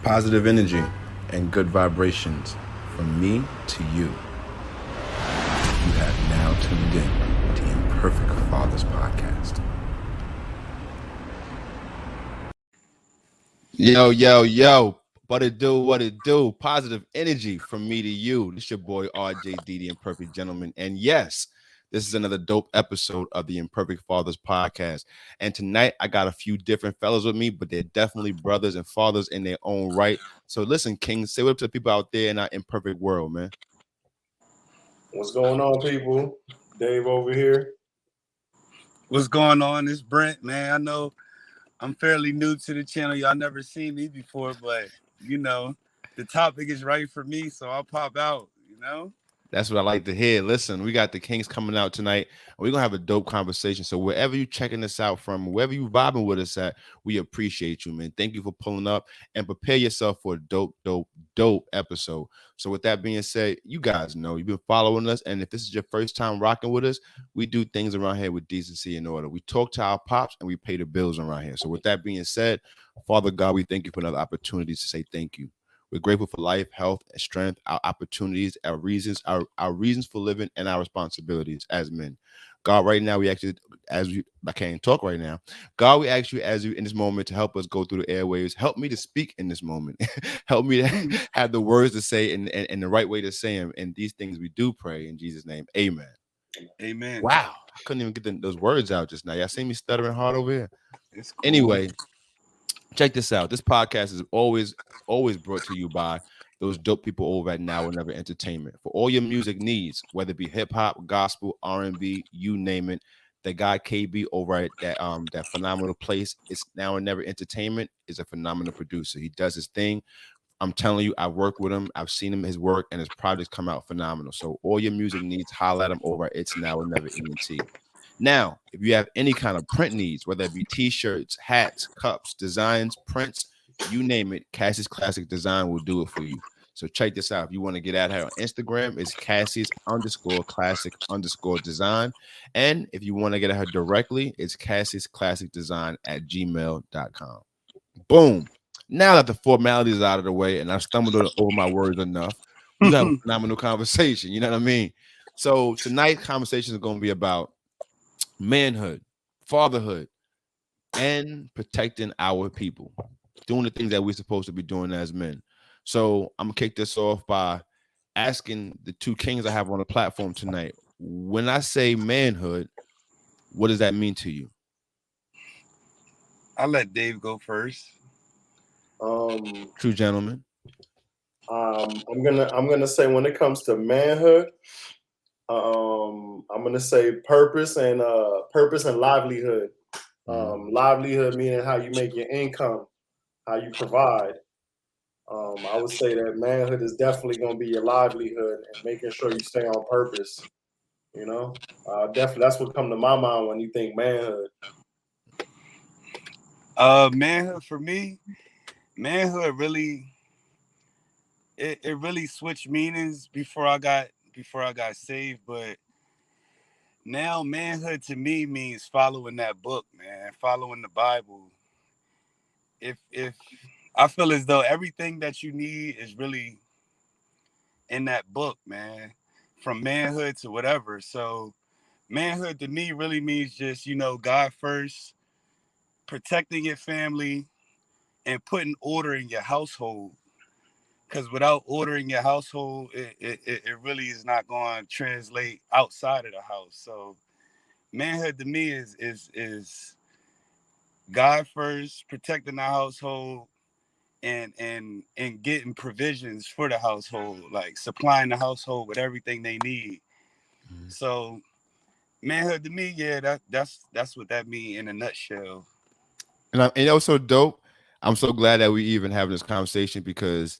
Positive energy and good vibrations from me to you. You have now tuned in to the Imperfect Fathers Podcast. Yo, yo, yo. What it do, what it do. Positive energy from me to you. This your boy RJD, the Imperfect Gentleman. And yes, this is another dope episode of the Imperfect Fathers Podcast. And tonight I got a few different fellows with me, but they're definitely brothers and fathers in their own right. So listen, King, say what up to the people out there in our imperfect world, man. What's going on, people? Dave over here. What's going on? It's Brent, man. I know I'm fairly new to the channel. Y'all never seen me before, but the topic is right for me, so I'll pop out. That's what I like to hear. Listen, we got the Kings coming out tonight. We're going to have a dope conversation. So wherever you checking this out from, wherever you vibing with us at, we appreciate you, man. Thank you for pulling up and prepare yourself for a dope episode. So with that being said, you guys know you've been following us. And if this is your first time rocking with us, we do things around here with decency and order. We talk to our pops and we pay the bills around here. So with that being said, Father God, we thank you for another opportunity to say thank you. We're grateful for life, health, and strength, our opportunities, our reasons for living, and our responsibilities as men. God, right now, we actually, I can't talk right now. God, we ask you as you in this moment to help us go through the airwaves. Help me to speak in this moment. Help me to have the words to say and the right way to say them. And these things we do pray in Jesus' name. Amen. Amen. Wow. I couldn't even get those words out just now. Y'all see me stuttering hard over here. It's cool. Anyway, check this out. This podcast is always brought to you by those dope people over at Now or Never Entertainment. For all your music needs, whether it be hip hop, gospel, R&B, you name it, the guy KB over at that phenomenal place, it's Now or Never Entertainment, is a phenomenal producer. He does his thing. I'm telling you, I've worked with him. I've seen him, his work, and his projects come out phenomenal. So all your music needs, holler at him over at It's Now or Never ENT. Now, if you have any kind of print needs, whether it be t-shirts, hats, cups, designs, prints, you name it, Cassie's Classic Design will do it for you. So check this out. If you want to get at her on Instagram, it's Cassie's_classic_design. And if you want to get at her directly, it's Cassie'sClassicDesign@gmail.com. Boom. Now that the formalities are out of the way and I've stumbled over my words enough, we have a phenomenal conversation. You know what I mean? So tonight's conversation is going to be about manhood, fatherhood, and protecting our people, doing the things that we're supposed to be doing as men. So I'm gonna kick this off by asking the two kings I have on the platform tonight. When I say manhood, what does that mean to you? I'll let Dave go first. True gentleman. I'm gonna say when it comes to manhood, I'm gonna say purpose and livelihood. Livelihood meaning how you make your income, how you provide. I would say that manhood is definitely gonna be your livelihood and making sure you stay on purpose. Definitely that's what comes to my mind when you think manhood. Manhood for me, manhood really it really switched meanings before I got saved, but now manhood to me means following that book, man, following the Bible. If I feel as though everything that you need is really in that book, man, from manhood to whatever. So manhood to me really means just, God first, protecting your family, and putting order in your household. Because without order in your household, it really is not going to translate outside of the house. So manhood to me is God first, protecting the household, and getting provisions for the household, like supplying the household with everything they need. So manhood to me, yeah, that's what that means in a nutshell. And also dope. I'm so glad that we even having this conversation because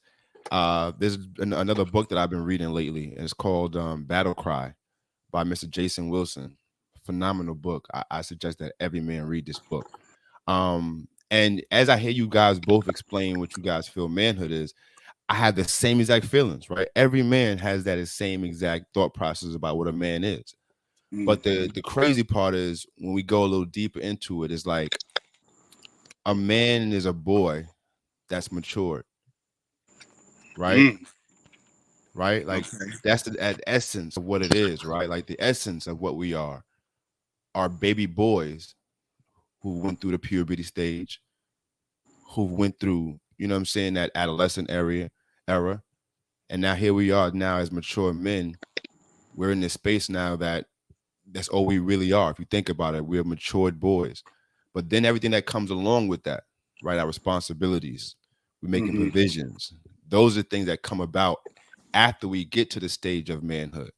there's another book that I've been reading lately, and it's called Battle Cry by Mr. Jason Wilson. Phenomenal book. I suggest that every man read this book. And as I hear you guys both explain what you guys feel manhood is, I have the same exact feelings, right? Every man has that same exact thought process about what a man is. But the crazy part is when we go a little deeper into it, is like a man is a boy that's matured. right? Mm. Right? Like Okay. that's the essence of what it is, right? Like the essence of what we are baby boys who went through the puberty stage, who went through, you know what I'm saying, that adolescent era. And now here we are now as mature men. We're in this space now that's all we really are. If you think about it, we're matured boys. But then everything that comes along with that, right? Our responsibilities, we're making Mm-hmm. provisions. Those are things that come about after we get to the stage of manhood,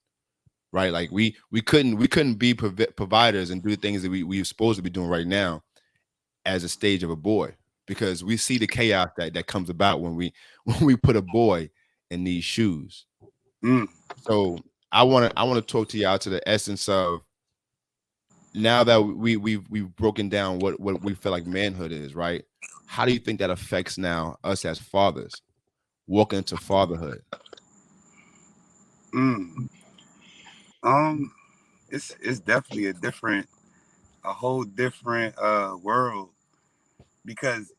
right? Like we couldn't be providers and do the things that we're supposed to be doing right now as a stage of a boy, because we see the chaos that comes about when we when we put a boy in these shoes. Mm. So I want to talk to y'all to the essence of, now that we've broken down what we feel like manhood is, right? How do you think that affects now us as fathers walking into fatherhood? Mm. Um, it's definitely a whole different world, because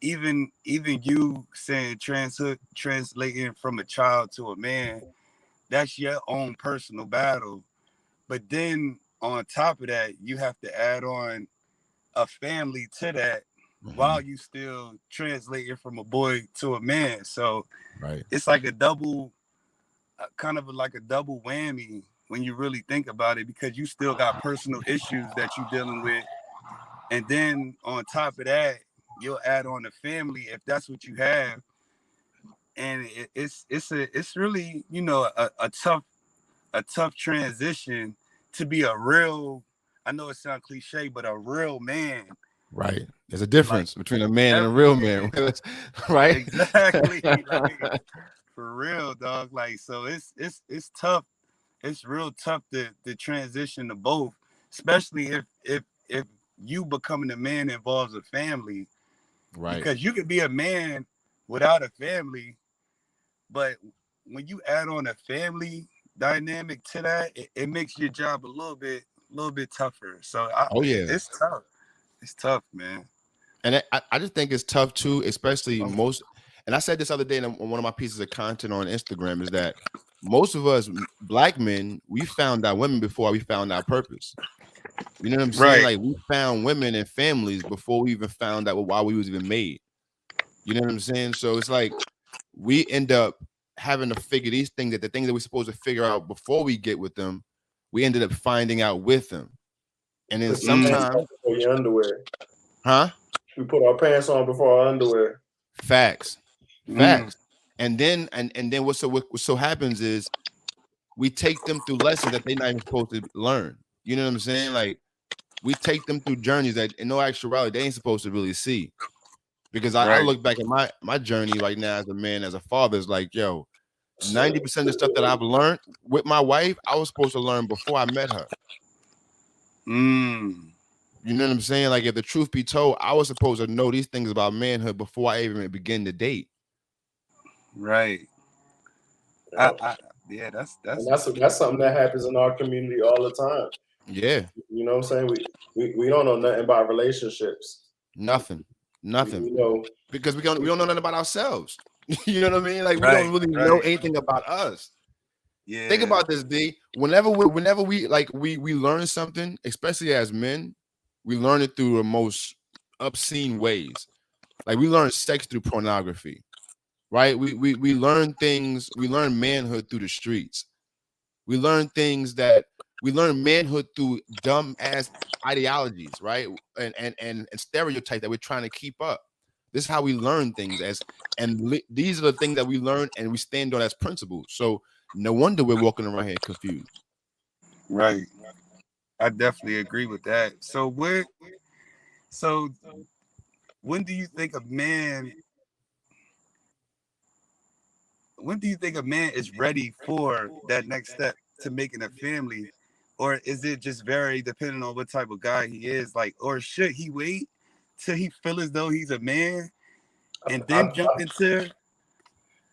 even you saying translating from a child to a man, that's your own personal battle. But then on top of that, you have to add on a family to that while Mhm. you still translating from a boy to a man. So Right. it's like a double, kind of like a double whammy when you really think about it, because you still got personal issues that you're dealing with. And then on top of that, you'll add on the family if that's what you have. And it's really, a tough transition to be a real, I know it sounds cliche, but a real man. Right. There's a Like difference between a man and a real yeah, man, right? exactly. Like for real, dog. Like so it's tough. It's real tough to transition to both, especially if you becoming a man involves a family, Right. because you could be a man without a family, but when you add on a family dynamic to that, it makes your job a little bit tougher. So Oh yeah. it's tough. It's tough, man. And I just think it's tough too, especially most. And I said this other day on one of my pieces of content on Instagram, is that most of us black men, we found our women before we found our purpose. You know what I'm saying? Right. Like we found women and families before we even found out why we was even made. You know what I'm saying? So it's like we end up having to figure these things, that the things that we're supposed to figure out before we get with them, we ended up finding out with them. And then Put your pants Mm. on sometimes, before your underwear. huh? We put our pants on before our underwear. Facts, Mm. facts. And then what so happens is we take them through lessons that they're not even supposed to learn. You know what I'm saying? Like we take them through journeys that in no actuality they ain't supposed to really see. Because I Right. look back at my journey right now as a man, as a father, is like, yo, 90% of the stuff that I've learned with my wife, I was supposed to learn before I met her. Mm. You know what I'm saying? Like, if the truth be told, I was supposed to know these things about manhood before I even begin to date. Right. Yeah. I yeah, And that's that's something that happens in our community all the time. Yeah, You know what I'm saying? We don't know nothing about relationships. nothing, nothing, We know because we don't know nothing about ourselves. You know what I mean? Like, we don't right, really know right. anything about us. Think Yeah. about this, D. Whenever we like we learn something, especially as men, we learn it through the most obscene ways. Like we learn sex through pornography, right? We learn things. We learn manhood through the streets. We learn things that we learn manhood through dumb ass ideologies, right? And stereotypes that we're trying to keep up. This is how we learn things these are the things that we learn and we stand on as principles. So no wonder we're walking around here confused. Right. I definitely agree with that. So when do you think a man when do you think a man is ready for that next step to making a family? Or is it just very dependent on what type of guy he is? Like, or should he wait till he feel as though he's a man and I, then jump into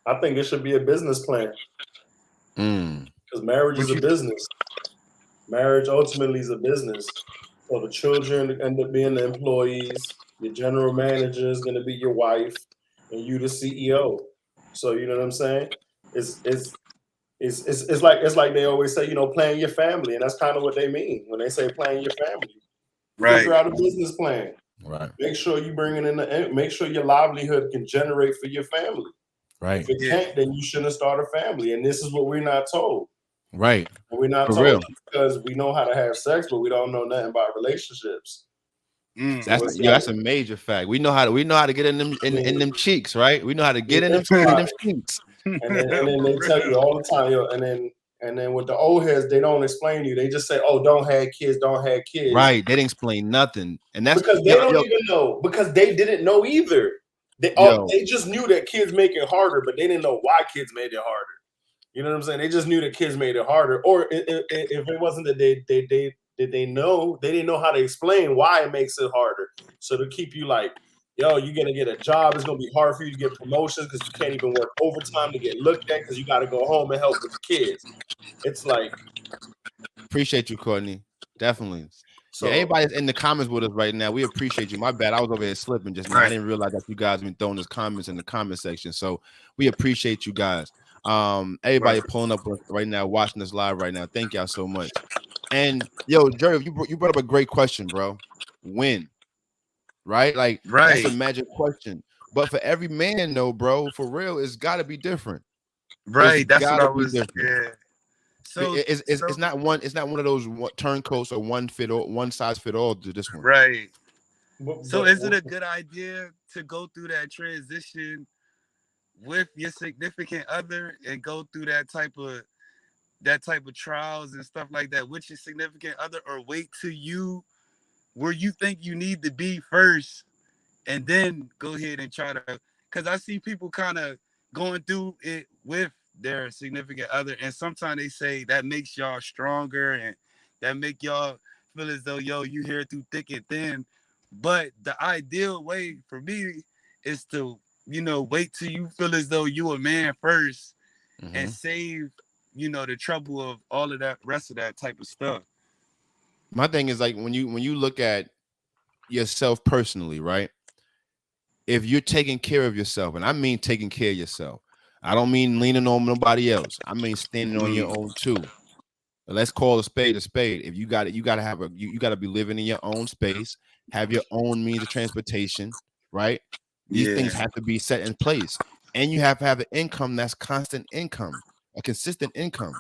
I think it should be a business plan Mm, because marriage is what a you business. Marriage ultimately is a business. So the children end up being the employees. Your general manager is going to be your wife, and you the CEO. So you know what I'm saying? It's it's it's like they always say, plan your family, and that's kind of what they mean when they say plan your family. Right. Figure out a business plan. Right. Make sure you bring it in. Make sure your livelihood can generate for your family. If Right. it Yeah. can't, then you shouldn't start a family. And this is what we're not told. Right. And we're not For told real. because we know how to have sex, but we don't know nothing about relationships. Mm. So That's it's that's like, a major fact. We know how to get in them I in mean, them cheeks, right? We know how to you get in them think about it. cheeks. And then For they tell you real. all the time, and then with the old heads, they don't explain to you. They just say, "Oh, don't have kids, don't have kids," Right. They didn't explain nothing. And that's because they don't even know because they didn't know either. yo, They just knew that kids make it harder, but they didn't know why kids made it harder. You know what I'm saying? They just knew that kids made it harder, or if it wasn't that they know, they didn't know how to explain why it makes it harder. So to keep you like, yo, you're gonna get a job. It's gonna be hard for you to get promotions because you can't even work overtime to get looked at because you got to go home and help with the kids. It's like appreciate you, Courtney. Definitely. Yeah, so. anybody's in the comments with us right now, we appreciate you. My bad. I was over here slipping just now. I Right. didn't realize that you guys been throwing those comments in the comment section. So we appreciate you guys. Everybody Right. pulling up right now, watching us live right now. Thank y'all so much. And yo, Jerry, you brought up a great question, bro. When? Right? Like that's a Right. magic question. But for every man, though, bro, for real, it's got to be different. It's Right. That's got what to I be was. different. Yeah. So It's not one. It's not one of those turncoats or one size fit all to this one. right. So But is it a good idea to go through that transition with your significant other and go through that type of trials and stuff like that with your significant other, or wait till you where you think you need to be first and then go ahead and try to, because I see people kind of going through it with their significant other, and sometimes they say that makes y'all stronger and that make y'all feel as though, yo, you here through thick and thin. But the ideal way for me is to, wait till you feel as though you a man first and Hmm. save, the trouble of all of that rest of that type of stuff. My thing is like when you look at yourself personally, right? If you're taking care of yourself, and I mean taking care of yourself, I don't mean leaning on nobody else. I mean standing on your Mm, own too. Let's call a spade a spade. If you got it, you got to have you got to be living in your own space, have your own means of transportation, right? These yeah, things have to be set in place, and you have to have an income that's constant income, a consistent income,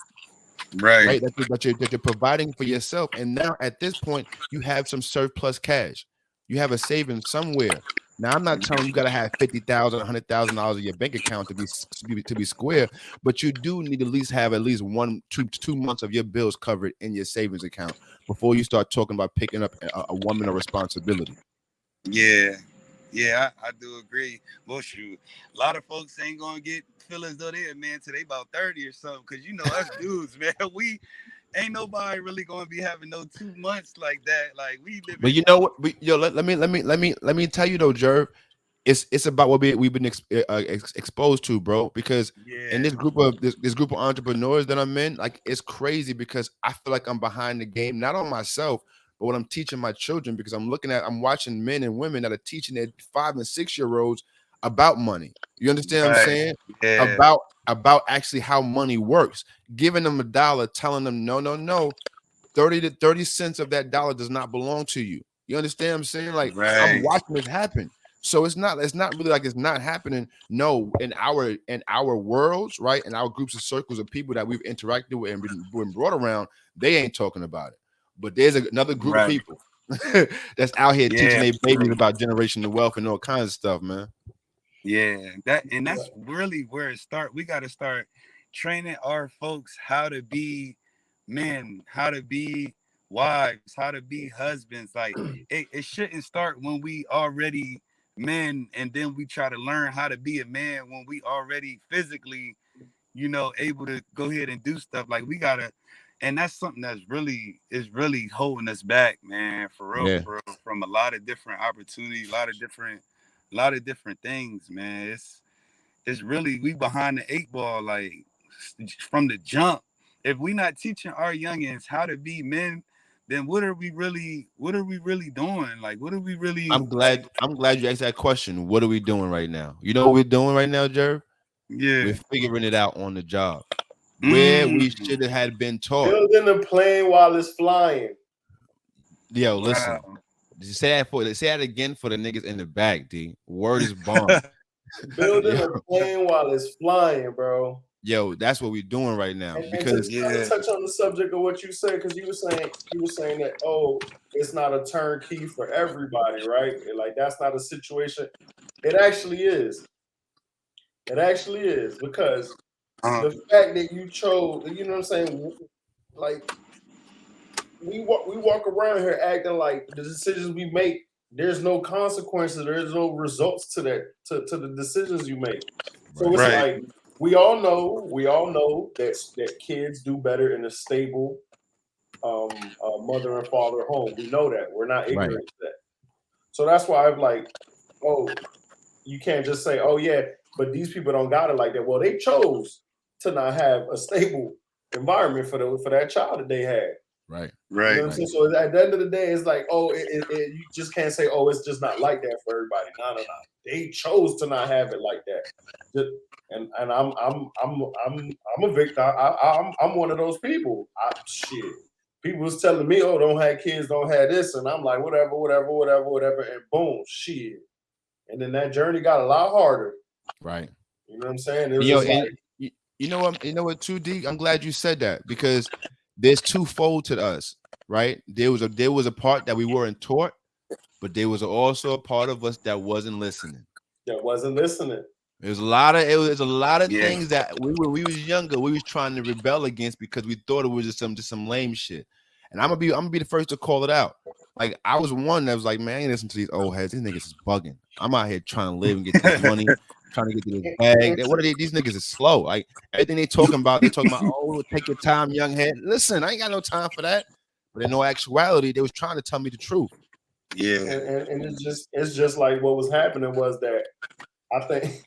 right, right? That you're providing for yourself. And now at this point, you have some surplus cash. You have a savings somewhere. Now I'm not telling you got to have $50,000, $100,000 in your bank account to be square, but you do need to at least have at least 2 months of your bills covered in your savings account before you start talking about picking up a woman or responsibility. yeah. Yeah, I do agree. Well, shoot, a lot of folks ain't gonna get feel as though they a man till they about 30 or something. Cause us dudes, man, we ain't nobody really gonna be having no 2 months like that. Like we But living. you know what? Let me tell you though, Jerv. It's about what we've been exposed to, bro. Because in Yeah, this group of entrepreneurs that I'm in, like it's crazy because I feel like I'm behind the game, not on myself, but what I'm teaching my children. Because I'm watching men and women that are teaching their 5 and 6 year olds about money. You understand what I'm right. saying? Yeah, About actually how money works, giving them a dollar, telling them no, no, no. 30 to 30 cents of that dollar does not belong to you. You understand what I'm saying? Like I'm right, watching this happen. So it's not really like it's not happening. No, in our worlds, right? In our groups of circles of people that we've interacted with and been brought around, they ain't talking about it. But there's another group of right. people that's out here teaching Yeah, their babies true. about generational wealth and all kinds of stuff, man. Yeah, that's really where it start. We got to start training our folks how to be men, how to be wives, how to be husbands. Like it shouldn't start when we already men, and then we try to learn how to be a man when we already physically, able to go ahead and do stuff. Like we gotta, and that's something that's really holding us back, man. Yeah. For real, from a lot of different opportunities, a lot of different things, man. It's really we behind the eight ball, like from the jump. If we not teaching our youngins how to be men, then what are we really doing? Like what are we really I'm like? glad I'm glad you asked that question. What are we doing right now? You know what we're doing right now, Jerv? Yeah. We're figuring it out on the job where we Mm. should have had been taught. Building a plane while it's flying. Yo, listen. Wow. Say that again for the niggas in the back, D. Word is bond. Building yo, a plane while it's flying, bro. yo, that's what we're doing right now And to because kind of Yeah. touch on the subject of what you said, because you were saying that, oh, it's not a turnkey for everybody, right? Like that's not a situation. It actually is. It actually is because Uh, the fact that you chose, you know what I'm saying? Like we walk around here acting like the decisions we make, there's no consequences, there's no results to that to the decisions you make. So right, it's right. like we all know that kids do better in a stable mother and father home. We know that. We're not right, ignorant to that. So that's why I'm like, oh, you can't just say, oh yeah, but these people don't got it like that. Well, they chose to not have a stable environment for that child that they had. right, You know Right. what I'm right, saying? So at the end of the day, it's like, oh, you just can't say, oh, it's just not like that for everybody. No, no, no. They chose to not have it like that. And I'm a victim. I'm one of those people. Shit. People was telling me, oh, don't have kids, don't have this, and I'm like, whatever, whatever, whatever, whatever, and boom, shit. And then that journey got a lot harder. right. You know what I'm saying? It was Yo, just like, and you know what? You know what? Too deep. I'm glad you said that because there's twofold to us, right? There was a part that we weren't taught, but there was also a part of us that wasn't listening. that wasn't listening. There's a lot of Yeah. things that when we was younger, we was trying to rebel against because we thought it was just some lame shit. And I'm gonna be the first to call it out. Like I was one that was like, man, I ain't listen to these old heads. These niggas is bugging. I'm out here trying to live and get this money, trying to get to this bag. What are they? These niggas is slow. Like everything they talking about, oh, take your time, young head. Listen, I ain't got no time for that. But in no actuality, they was trying to tell me the truth. Yeah. And it's just like what was happening was that I think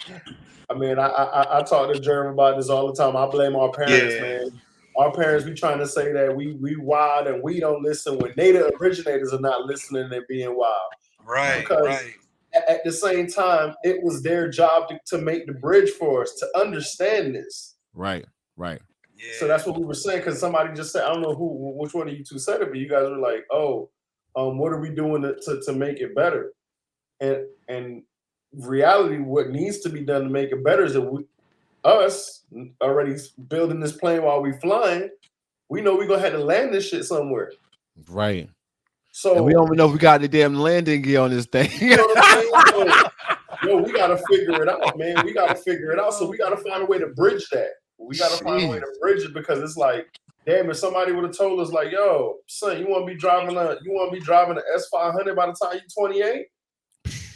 I mean I talk to Jeremy about this all the time. I blame our parents, Yeah. man. Our parents be trying to say that we wild and we don't listen when they the originators are not listening and being wild. Right. Right, Because Right. at the same time, it was their job to make the bridge for us to understand this. right, right, So Yeah. that's what we were saying. Because somebody just said, I don't know which one of you two said it, but you guys were like, "Oh, what are we doing to make it better?" And reality, what needs to be done to make it better is that us already building this plane while we flying. We know we're gonna have to land this shit somewhere. right. And we So don't even know if we got the damn landing gear on this thing. you know what I'm saying? So yo, we gotta figure it out, man. We gotta figure it out. So we gotta find a way to bridge that. We gotta find a way Jeez. to bridge it because it's like, damn, if somebody would have told us, like, yo, son, you wanna be driving a S500 by the time you're 28?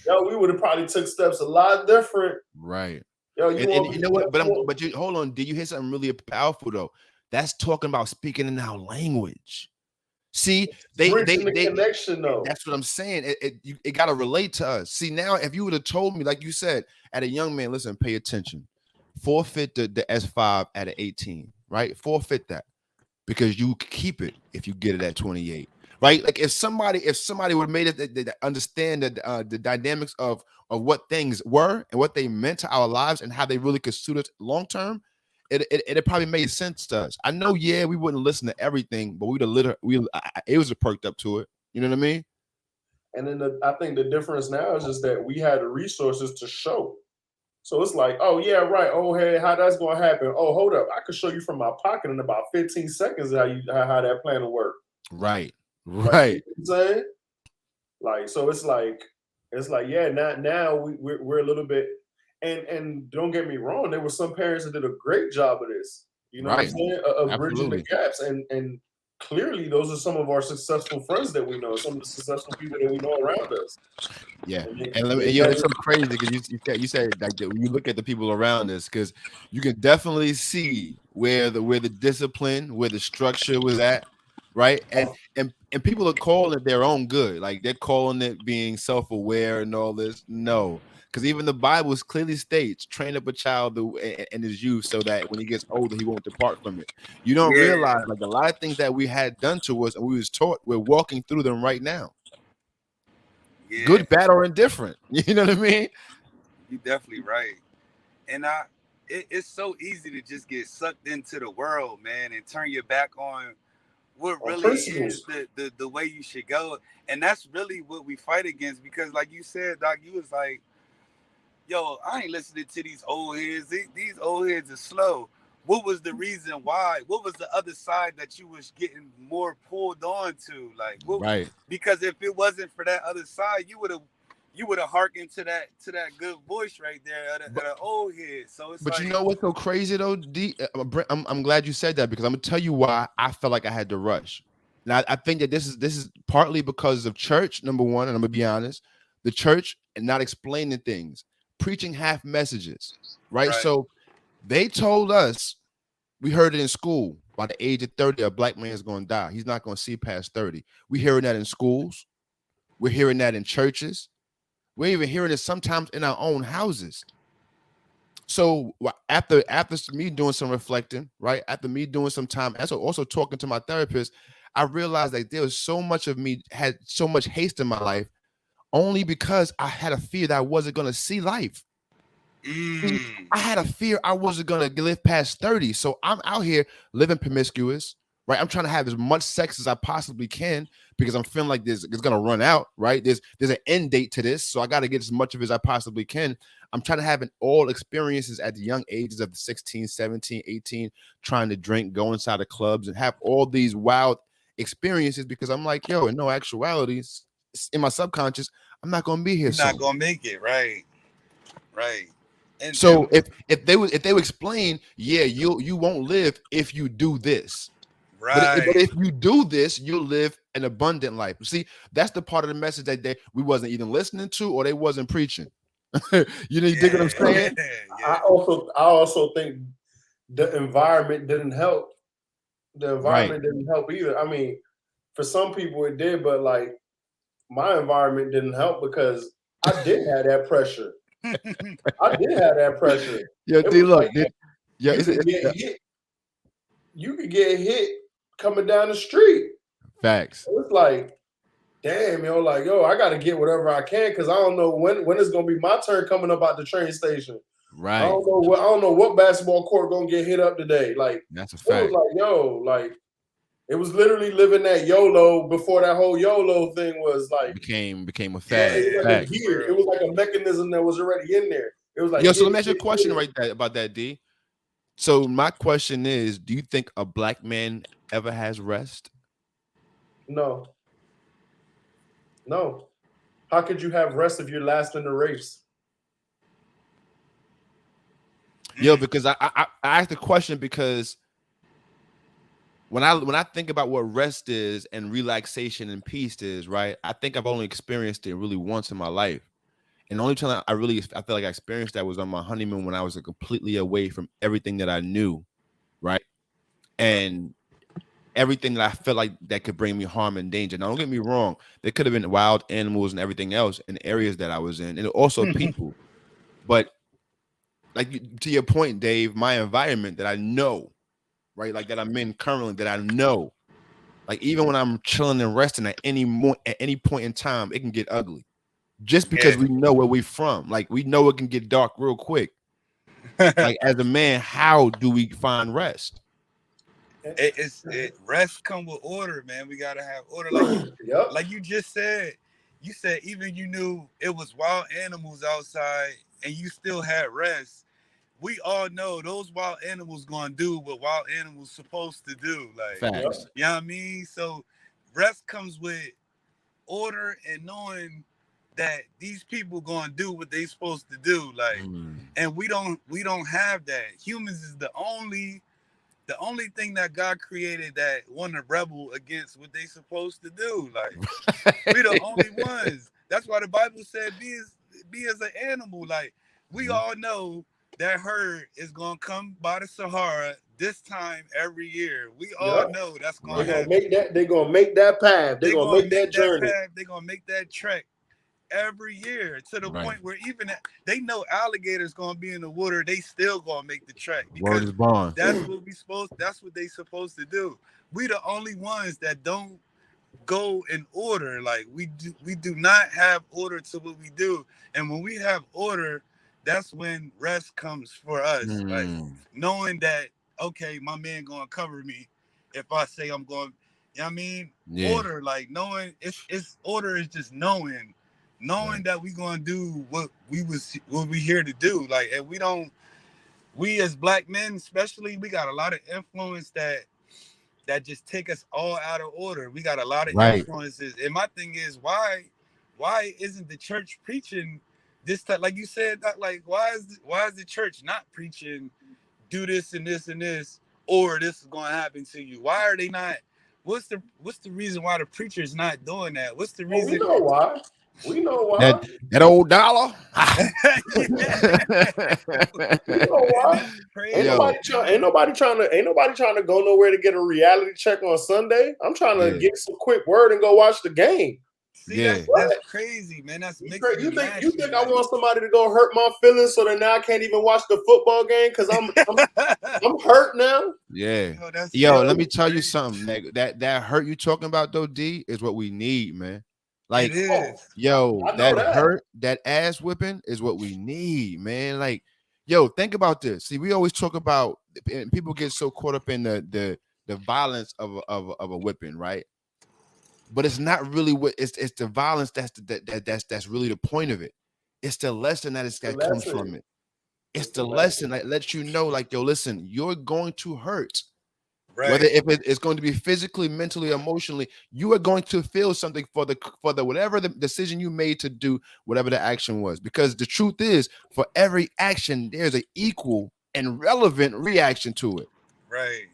Yo, we would have probably took steps a lot different. Right. Yo, you And want you to know be what? But I'm yo, but you hold on. Did you hear something really powerful though? That's talking about speaking in our language. See, bridging the connection though. that's what I'm saying. It got to relate to us. See, now if you would have told me, like you said, at a young man, listen, pay attention. Forfeit the S5 at an 18, right? Forfeit that because you keep it if you get it at 28, right? Like if somebody would have made it that understand the dynamics of what things were and what they meant to our lives and how they really could suit us long term, it probably made sense to us. I know, yeah, we wouldn't listen to everything, but we'd have it was a perked up to it. You know what I mean? And then I think the difference now is just that we had the resources to show. So it's like, oh yeah, right. Oh hey, how that's gonna happen? Oh, hold up, I could show you from my pocket in about 15 seconds how that plan will work. Right, Like you right, know what I'm saying? Like so, it's like yeah. Now we're a little bit, and don't get me wrong. There were some parents that did a great job of this. You know what I'm right. saying? Of bridging the Absolutely. gaps, and clearly those are some of our successful friends that we know, some of the successful people that we know around us. Yeah, And and, they it's better so crazy because you said like when you look at the people around us, because you can definitely see where the discipline, where the structure was at, right? And people are calling it their own good, like they're calling it being self aware and all this. No, because even the Bible clearly states, train up a child in his youth so that when he gets older, he won't depart from it. You don't Yeah. realize like a lot of things that we had done to us and we was taught, we're walking through them right now, Yeah. good, bad, or indifferent. You know what I mean? You definitely right. And it's so easy to just get sucked into the world, man, and turn your back on what on really is principles. the way you should go. And that's really what we fight against, because like you said, Doc, you was like, yo, I ain't listening to these old heads. These old heads are slow. What was the reason why? What was the other side that you was getting more pulled on to? Like, what? Right. Because if it wasn't for that other side, you would have hearkened to that good voice right there at But the old head. So it's but you like, know what's so crazy though, D? Brent, I'm glad you said that because I'm gonna tell you why I felt like I had to rush. Now I think that this is partly because of church, number one, and I'm gonna be honest, the church and not explaining things, preaching half messages, right? right. So they told us, we heard it in school, by the age of 30, a black man is gonna die. He's not gonna see past 30. We hearing that in schools, we're hearing that in churches, we're even hearing it sometimes in our own houses. So after me doing some reflecting, right? After me doing some time, also talking to my therapist, I realized that there was so much of me had so much haste in my life only because I had a fear that I wasn't gonna see life. See, Mm. I had a fear I wasn't gonna live past 30. So I'm out here living promiscuous, right? I'm trying to have as much sex as I possibly can because I'm feeling like this it's gonna run out, right? There's an end date to this, so I gotta get as much of it as I possibly can. I'm trying to have an all experiences at the young ages of 16, 17, 18, trying to drink, go inside of clubs, and have all these wild experiences because I'm like, yo, in no actuality, in my subconscious, I'm not gonna be here You're not soon. gonna make it, right? Right. And So if they would explain, yeah, you won't live if you do this. But right. if you do this, you'll live an abundant life. See, that's the part of the message that we wasn't even listening to or they wasn't preaching. You dig what I'm Yeah, saying? yeah. I also think the environment didn't help. The Right. environment didn't help either. I mean, for some people it did, but like my environment didn't help because I did have that pressure. I did have that pressure. Yo, It D, was like look, yeah, you could get hit. You could get hit coming down the street. facts. It was like, damn, yo, like, yo, I gotta get whatever I can because I don't know when it's gonna be my turn coming up at the train station. Right. I don't know what basketball court gonna get hit up today. Like That's a it was fact. like, yo, like it was literally living that YOLO before that whole YOLO thing was like, Became a it fad. was Yeah, like a Facts. for gear. It real. was like a mechanism that was already in there. It was like Yo, so get let me it, ask you a get it, question get it. right there about that, D. So my question is, do you think a black man ever has rest? No, no. How could you have rest if you're last in the race? Yo, Mm. because I asked the question because when I think about what rest is and relaxation and peace is, right? I think I've only experienced it really once in my life. And the only time I feel like I experienced that was on my honeymoon when I was completely away from everything that I knew, right? Right. And everything that I felt like that could bring me harm and danger. Now, don't get me wrong, there could have been wild animals and everything else in areas that I was in, and also people. But like to your point, Dave, my environment that I know, right, like that I'm in currently, that I know, like even when I'm chilling and resting at any point in time, it can get ugly. Just because Yeah. we know where we from, like we know it can get dark real quick. Like as a man, how do we find rest? It rest come with order, man. We gotta have order, like you, Yep. like you just said. You said even you knew it was wild animals outside, and you still had rest. We all know those wild animals gonna do what wild animals supposed to do. Like, Facts. Yep. you know what I mean? So rest comes with order and knowing that these people gonna do what they supposed to do. Like, Mm. and we don't have that. Humans is the only thing that God created that want to rebel against what they supposed to do. Like, we the only ones. That's why the Bible said be as an animal. Like, we Mhm. all know that herd is gonna come by the Sahara this time every year. We all Yep. know that's gonna They're Right. gonna happen. make that. They're gonna make that path. They're They're gonna gonna make that make that journey. path. They're gonna make that trek every year to the Right. point where even they know alligators gonna be in the water, they still gonna make the trek Word because is bond. that's what they supposed to do. We the only ones that don't go in order. Like we do not have order to what we do. And when we have order, that's when rest comes for us. Like Mm, knowing that, okay, my man gonna cover me if I say I'm going, you know what I mean? yeah, Order, like knowing it's order is just knowing right, that we gonna do what we here to do. Like, and we as black men especially, we got a lot of influence that just take us all out of order. We got a lot of right. influences. And my thing is, why isn't the church preaching this type, like you said, that, like why is the church not preaching do this and this and this, or this is going to happen to you? Why are they not? What's the reason why the preacher's not doing that? What's the Well, we reason? know why. We know That why. that old dollar. Yeah. We know And why. that's crazy, Yo, Ain't man. nobody trying to go nowhere to get a reality check on Sunday. I'm trying to yeah, get some quick word and go watch the game. See, yeah. that's What? crazy, man. That's mixing You and think matching, I like. want somebody to go hurt my feelings so that now I can't even watch the football game because I'm hurt now? Yeah. Yo, Yo, let me that's tell you crazy. something. That hurt you talking about though, D, is what we need, man. It Like, Oh, is. yo, I know that that. hurt, that ass whipping is what we need, man. Like, yo, think about this. See, we always talk about, and people get so caught up in the violence of a whipping, right? But it's not really what it's the violence that's really the point of it. It's the lesson The that comes lesson. from it. It's It's the the lesson. lesson that lets you know, like, yo, listen, you're going to hurt. Whether Right. if it's going to be physically, mentally, emotionally, you are going to feel something for the whatever the decision you made to do, whatever the action was. Because the truth is, for every action, there's an equal and relevant reaction to it. Right,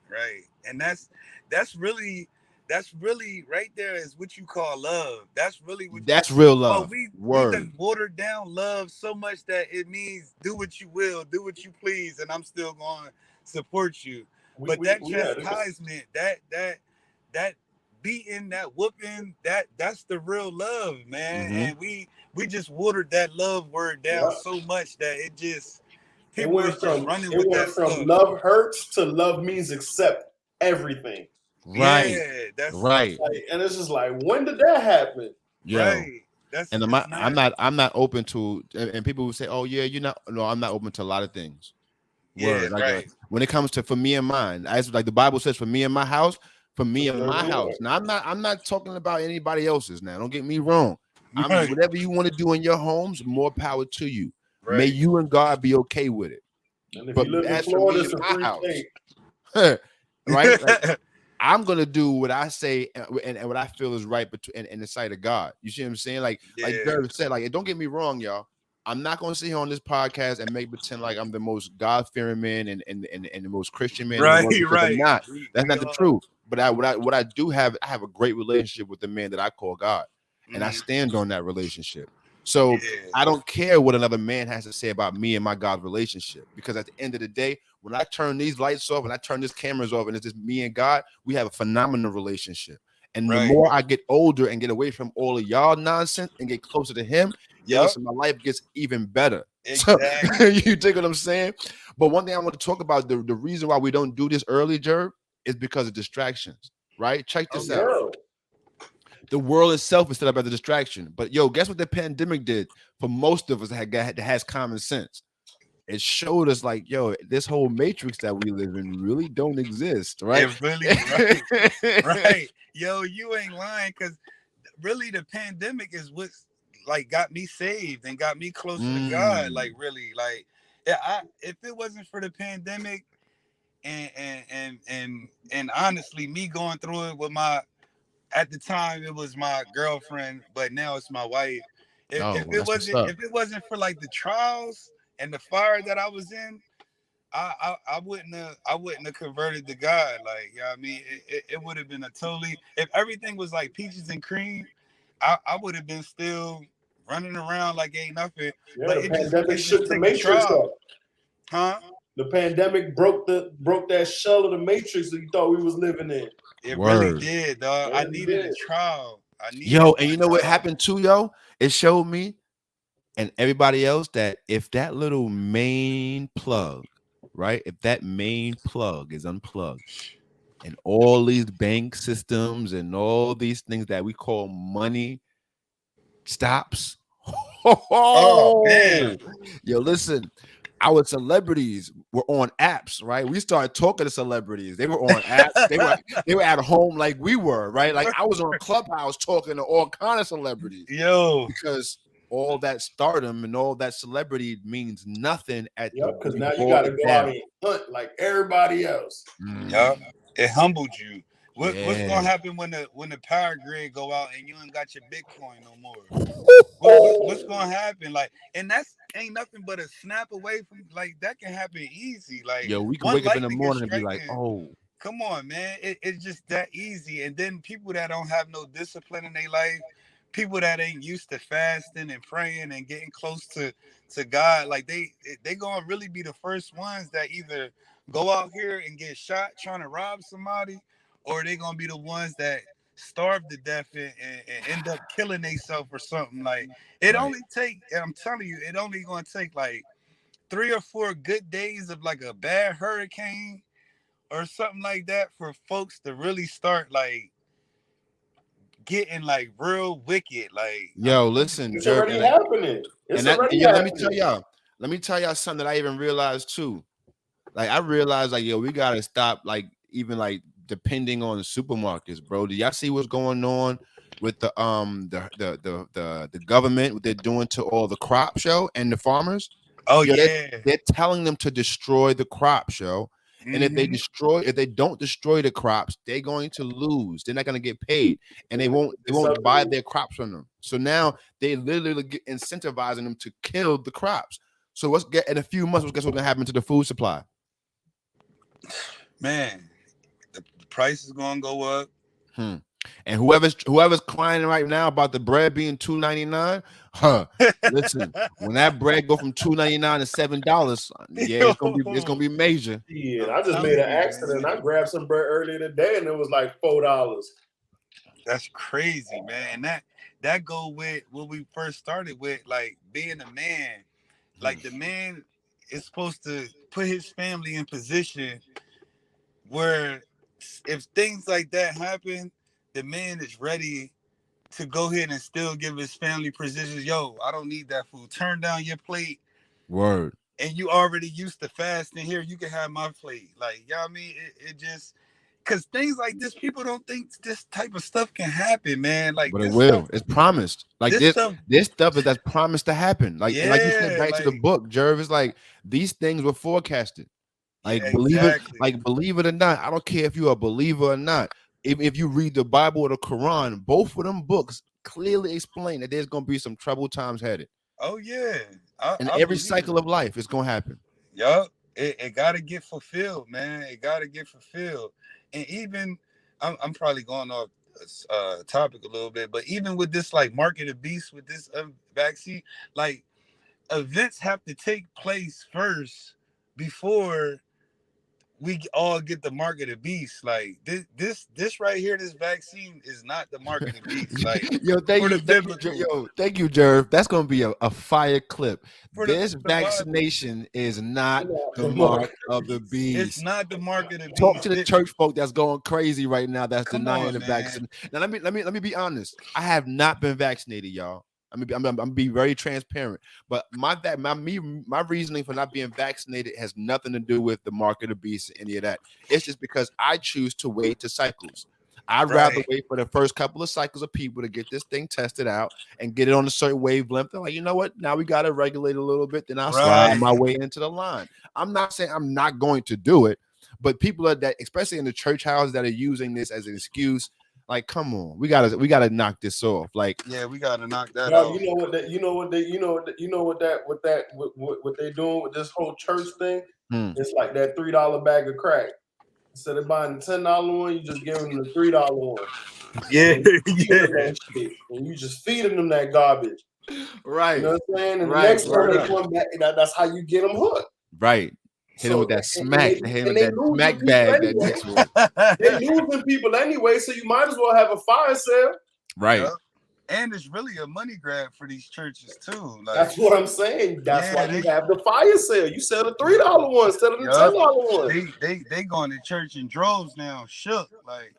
right, and that's really right there is what you call love. That's really what. That's real But love. we Word. done watered down love so much that it means do what you will, do what you please, and I'm still going to support you. But that Yeah, this. chastisement, that beating, that whooping, that's the real love, man. Hmm. And we just watered that love word down Yeah. so much that it just It people went is just from running with that stuff. love hurts to love means accept everything. Right. Yeah, that's Right. Like, and it's just like, when did that happen? Yo. right. That's And it's not I'm not open to, and people will say, oh yeah, you're not. No, I'm not open to a lot of things. yeah, Word. Like, right. when it comes to for me and mine, as like the Bible says, for me and my house, for To me and serve my the house. Lord. Now I'm not talking about anybody else's now. Don't get me wrong. I'm Right, whatever you want to do in your homes, more power to you. May right. you and God be okay with it. And if But you live in as for Florida, me it's and a my free house, state. right? Like, I'm gonna do what I say and what I feel is right between in the sight of God. You see what I'm saying? Like Yeah, Derek said, like, don't get me wrong, y'all. I'm not gonna sit here on this podcast and make pretend like I'm the most God fearing man and the most Christian man in the right, world, because I'm right. not. That's We not the are. truth. But what I do have, I have a great relationship with the man that I call God, and I Mhm. stand on that relationship. So Yeah, I don't care what another man has to say about me and my God relationship, because at the end of the day, when I turn these lights off and I turn these cameras off and it's just me and God, we have a phenomenal relationship. And the right. more I get older and get away from all of y'all nonsense and get closer to him, yo, Yep, listen, my life gets even better. So exactly. you dig what I'm saying? But one thing I want to talk about, the reason why we don't do this early, Jerv, is because of distractions, right? Check Oh this The yeah, out. world. The world itself is set up as a distraction. But yo, guess what the pandemic did for most of us that has common sense? It showed us, like, yo, this whole matrix that we live in really don't exist, right? it really right, right. Yo, you ain't lying, because really the pandemic is what's like got me saved and got me closer to God. Like Mm. really, like yeah, if it wasn't for the pandemic and honestly me going through it with my at the time it was my girlfriend, but now it's my wife. If, Oh, if well, it that's what's wasn't up. if it wasn't for like the trials and the fire that I was in, I wouldn't have converted to God. Like, you know what I mean, it would have been a totally, if everything was like peaches and cream, I would have been still running around like ain't nothing. Yeah, But the pandemic it just shook the take a matrix trial, up. huh? The pandemic broke that shell of the matrix that you thought we was living in. It really Word. did, dog. It I really needed a did. trial. I needed Yo, and one, you know what dog. happened too, yo? It showed me and everybody else that if that little main plug, right? If that main plug is unplugged and all these bank systems and all these things that we call money stops, Oh man. Yo, listen. Our celebrities were on apps, right? We started talking to celebrities. They were on apps. They were at home like we were, right? Like I was on Clubhouse talking to all kind of celebrities Yo. because all that stardom and all that celebrity means nothing at the Yep, because when you now you boil got to it go out down. and hunt like everybody else. Yup. Mm, It humbled you. What's yeah. gonna happen when the power grid go out and you ain't got your Bitcoin no more? What's gonna happen? Like, and that's ain't nothing but a snap away from like that can happen easy. Like Yo, we can one wake up in the lightning is morning and be like, striking. oh, Come on, man. It's just that easy. And then people that don't have no discipline in their life, people that ain't used to fasting and praying and getting close to God, like they gonna really be the first ones that either go out here and get shot trying to rob somebody, or they gonna be the ones that starve to death and end up killing themselves or something. Like it right. only take, I'm telling you, it only gonna take like 3 or 4 good days of like a bad hurricane or something like that for folks to really start like getting like real wicked. Like I'm Yo, telling listen, you. It's Jerv, already happening. It's already yo, happening. let me tell y'all something that I even realized too. Like I realized, like, yo, we gotta stop, like, even like depending on the supermarkets, bro. Do y'all see what's going on with the government, what they're doing to all the crop show and the farmers? Oh Yo, yeah. they're telling them to destroy the crop show. And Mm-hmm. if they don't destroy the crops, they're going to lose. They're not going to get paid, and They're gonna get they the won't buy subsidy. their crops from them. So now they literally get incentivizing them to kill the crops. So what's get in a few months? Guess what's going to happen to the food supply? Man, the price is gonna go up. Hmm. And whoever's crying right now about the bread being $2.99, huh? Listen, when that bread go from $2.99 to $7, yeah, it's gonna be Yo, major. Yeah, I'm I just made telling an you, accident. man. I grabbed some bread earlier today, and it was like $4. That's crazy, man. And that go with what we first started with, like being a man. Hmm. Like the man is supposed to put his family in position where if things like that happen, the man is ready to go ahead and still give his family positions. Yo, I don't need that food. Turn down your plate, Word. and you already used to fasting here. You can have my plate. Like, you know what I mean? It just because things like this, people don't think this type of stuff can happen, man. Like But it will. stuff, It's promised. Like this stuff, this stuff is that's promised to happen. Like, and like you said, yeah, back to the book, Jervis. Like these things were forecasted. yeah, Like exactly. believe it or not, I don't care if you're a believer or not. If you read the Bible or the Quran, both of them books clearly explain that there's gonna be some troubled times headed. Oh yeah, In I every believe cycle it. of life, it's gonna happen. Yup, it got to get fulfilled, man. It got to get fulfilled. And even, I'm probably going off topic a little bit, but even with this like market of beast with this vaccine, like events have to take place first before we all get the market of beast. Like this right here, this vaccine is not the market of beast. Like Yo, for the biblical, thank you, Jerv. That's gonna be a fire clip. for the This the Bible, vaccination is not the The market mark of the it's beast. not the market of Talk to beast. the church folk that's going crazy right now. That's Come denying on, the man. vaccine. Now let me be honest. I have not been vaccinated, y'all. I'm gonna be very transparent. But my reasoning for not being vaccinated has nothing to do with the mark of the beast or any of that. It's just because I choose to wait to cycles. I'd rather Right. wait for the first couple of cycles of people to get this thing tested out and get it on a certain wavelength. They're like, you know what? Now we got to regulate a little bit. Then I'll slide Right. my way into the line. I'm not saying I'm not going to do it, but people are that, especially in the church house, that are using this as an excuse. Like, come on, we gotta knock this off. Like, Yeah, we gotta knock that Dog, out. you know what that you know what they you know what you know what they doing with this whole church thing? hmm, It's like that $3 bag of crack. Instead of buying the $10 one, you just give them the $3 one. Yeah, And you feeding them yeah. that shit. And you just feeding them that garbage. You right, know what I'm saying? And the right, next time word they up, come back, that's how you get them hooked. right. Hit him with So that and smack. they Hit him and with they that losing smack people bag. That anyway. next one. They losing people anyway, so you might as well have a fire sale. Right. Yep. And it's really a money grab for these churches too. Like, That's what I'm saying. That's why yeah, you they, have the fire sale. You sell the $3 one instead of the yep, $10 one. they going to church in droves now, shook. Like,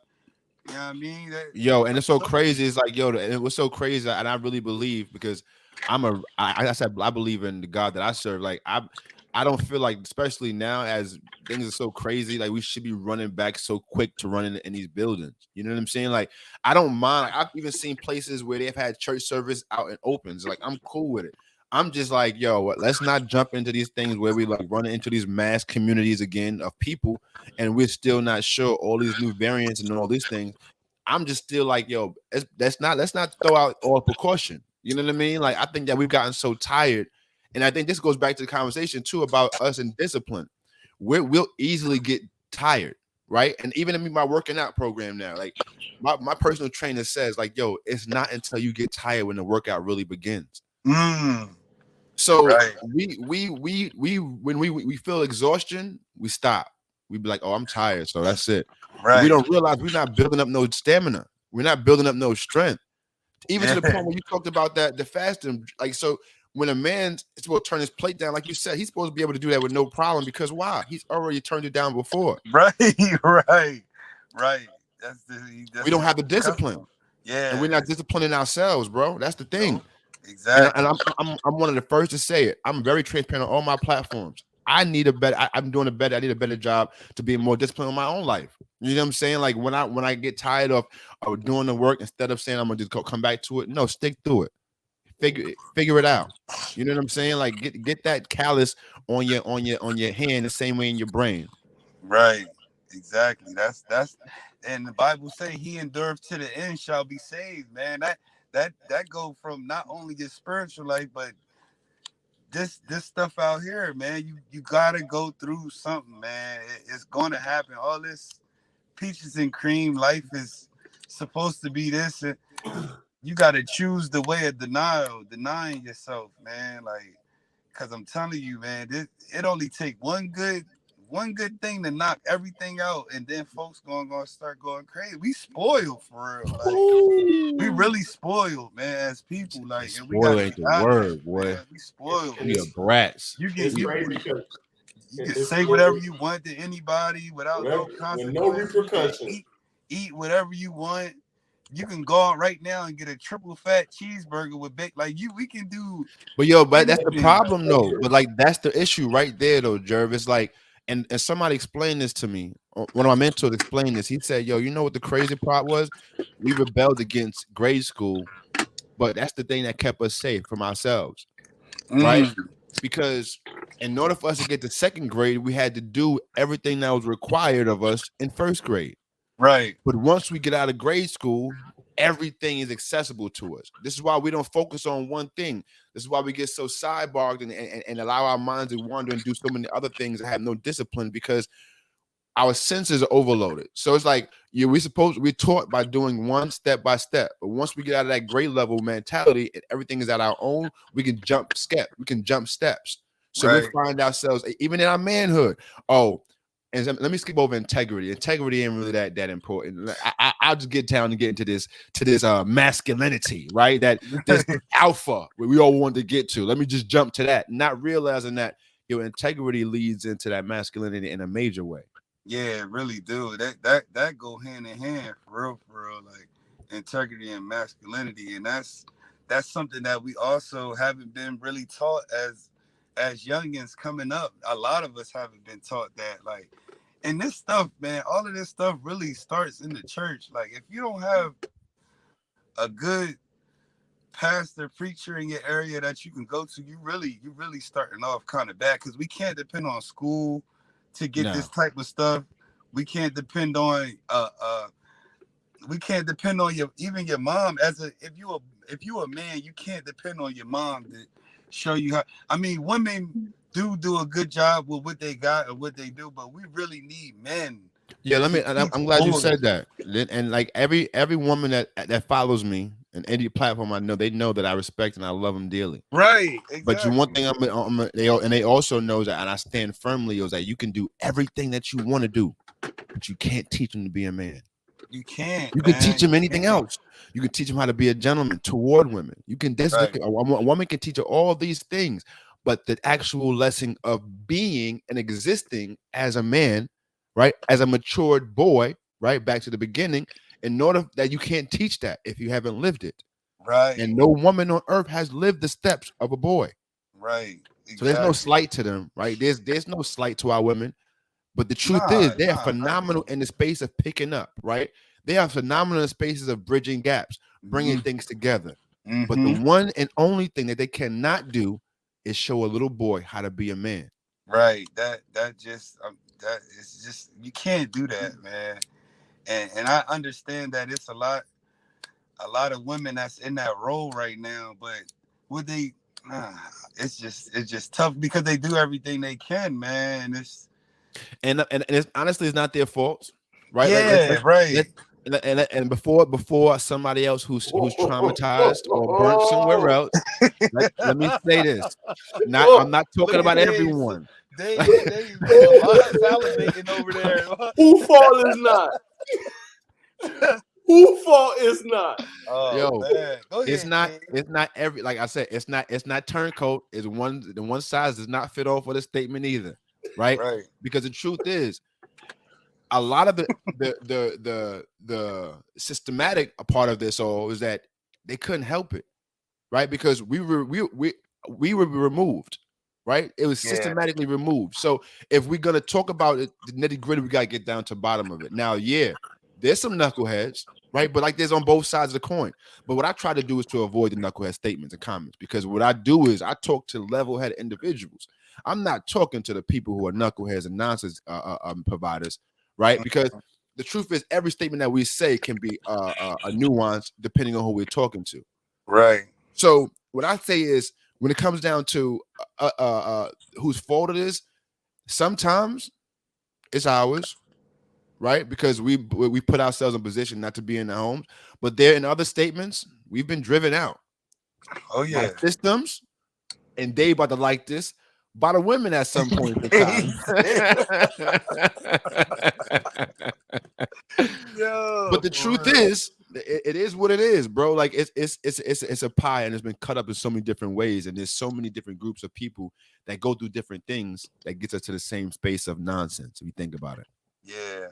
you know what I mean? Yo, and Like, it's so so, crazy. It's like, yo, and it was so crazy, and I really believe because I said I believe in the God that I serve. Like I don't feel like, especially now as things are so crazy, like we should be running back so quick to run in these buildings. You know what I'm saying? Like I don't mind. Like I've even seen places where they've had church service out in opens. Like I'm cool with it. I'm just like, yo, let's not jump into these things where we like running into these mass communities again of people, and we're still not sure all these new variants and all these things. I'm just still like, yo, let's not throw out all precaution. You know what I mean? Like I think that we've gotten so tired, and I think this goes back to the conversation too about us and discipline. We'll easily get tired, right? And even in my working out program now, like my personal trainer says, like, yo, it's not until you get tired when the workout really begins. Mm, So right, we when we feel exhaustion, we stop. We be like, oh, I'm tired, so that's it. But we right. don't realize we're not building up no stamina. We're not building up no strength. Even to the Yeah, point where you talked about that the fasting, like so. When a man's supposed to turn his plate down, like you said, he's supposed to be able to do that with no problem because why? He's already turned it down before. right, right, right. We That's don't his have the discipline, custom. and Yeah, we're not disciplining ourselves, bro. That's the thing. nope, And exactly. I'm one of the first to say it. I'm very transparent on all my platforms. I need a better. I'm doing a better. I need a better job to be more disciplined in my own life. You know what I'm saying? Like when I get tired of doing the work, instead of saying I'm gonna just come back to it, no, stick through it. Figure it out. You know what I'm saying? Like get that callus on your hand the same way in your brain. Right, exactly. That's, and the Bible say, "He endured to the end shall be saved." Man, that go from not only just spiritual life, but this stuff out here, man. You gotta go through something, man. It's gonna happen. All this peaches and cream life is supposed to be this. And you gotta choose the way of denial, denying yourself, man. Like, cause I'm telling you, man, it only take one good thing to knock everything out, and then folks gonna start going crazy. We spoiled for real, like we Ooh. really spoiled, man, as people, like, and we Spoiler gotta be ain't the honest, word, boy. man. We spoiled. And We are brats. You can it's you crazy can because you can it's say whatever you want to anybody without whatever no with no consequence. You can repercussions. eat whatever you want. You can go out right now and get a triple fat cheeseburger with bacon. Like we can do But that's the anything. Like, problem though. But like that's the issue right there though, Jervis. Like, and somebody explained this to me. One of my mentors explained this. He said, "Yo, you know what the crazy part was? We rebelled against grade school, but that's the thing that kept us safe from ourselves, right? mm, Because in order for us to get to second grade, we had to do everything that was required of us in first grade. right, But once we get out of grade school, everything is accessible to us. This is why we don't focus on one thing. This is why we get so sidebarred and allow our minds to wander and do so many other things that have no discipline because our senses are overloaded. So it's like we're taught by doing one step by step. But once we get out of that grade level mentality and everything is at our own, we can jump steps. So we'll right. find ourselves even in our manhood. Oh, and let me skip over integrity. Integrity ain't really that important. I'll just get down and get into this masculinity, right? That this alpha where we all want to get to. Let me just jump to that, not realizing that your integrity leads into that masculinity in a major way. Yeah, really do. That go hand in hand for real, like integrity and masculinity, and that's something that we also haven't been really taught as youngins coming up. A lot of us haven't been taught that, like, and this stuff, man, all of this stuff really starts in the church. Like, if you don't have a good pastor preacher in your area that you can go to, you really starting off kind of bad, because we can't depend on school to get this No. type of stuff. We can't depend on your, even your mom. As a if you a man, you can't depend on your mom to show you how. I mean, women do a good job with what they got and what they do, but we really need men Yeah, let to me. And I'm teach I'm glad you boys. said that. And like every woman that follows me and any platform I know, they know that I respect and I love them dearly. Right, But you one exactly. thing they also knows that, and I stand firmly is that you can do everything that you want to do, but you can't teach them to be a man. You can't, You can teach man. them You anything can't. else. You can teach them how to be a gentleman toward women. You can Right, a woman can teach her all these things, but the actual lesson of being and existing as a man, right, as a matured boy, right, back to the beginning. In order that you can't teach that if you haven't lived it. Right. And no woman on earth has lived the steps of a boy. Right. So there's no Exactly. slight to them, right? There's no slight to our women. But the truth Nah, is, they are nah, nothing. phenomenal in the space of picking up, right? They are phenomenal in spaces of bridging gaps, bringing things together. But the Mm-hmm. one and only thing that they cannot do is show a little boy how to be a man. Right. That just that is just you can't do that, man. And I understand that it's a lot of women that's in that role right now, but would they nah, it's just tough because they do everything they can, man. It's And it's, honestly, it's not their fault, right? yeah, right. Let and before somebody else who's traumatized or burnt somewhere else, let me say this. Not I'm not talking Look at about Dave's everyone. Dave is a lot salivating over there. Who fault is not? Who fault is not? Oh Yo, man. Go it's ahead, not Dave. it's not every like I said, it's not turncoat. It's one size does not fit all for the statement either, right? Right. Because the truth is, a lot of the systematic part of this all is that they couldn't help it, right? Because we were removed, right? It was Yeah. systematically removed. So if we're gonna talk about it, the nitty gritty, we gotta get down to the bottom of it. Now, yeah, there's some knuckleheads, right? But like there's on both sides of the coin. But what I try to do is to avoid the knucklehead statements and comments because what I do is I talk to level-headed individuals. I'm not talking to the people who are knuckleheads and nonsense providers, right? Because the truth is, every statement that we say can be a nuance depending on who we're talking to. Right. So what I say is, when it comes down to whose fault it is, sometimes it's ours, right? Because we put ourselves in position not to be in the homes. But there in other statements, we've been driven out Oh by yeah. systems, and they about to like this by the women at some point in time. He Yo, But the for truth real. is, it is what it is, bro. Like it's a pie, and it's been cut up in so many different ways, and there's so many different groups of people that go through different things that gets us to the same space of nonsense. If you think about it, Yeah,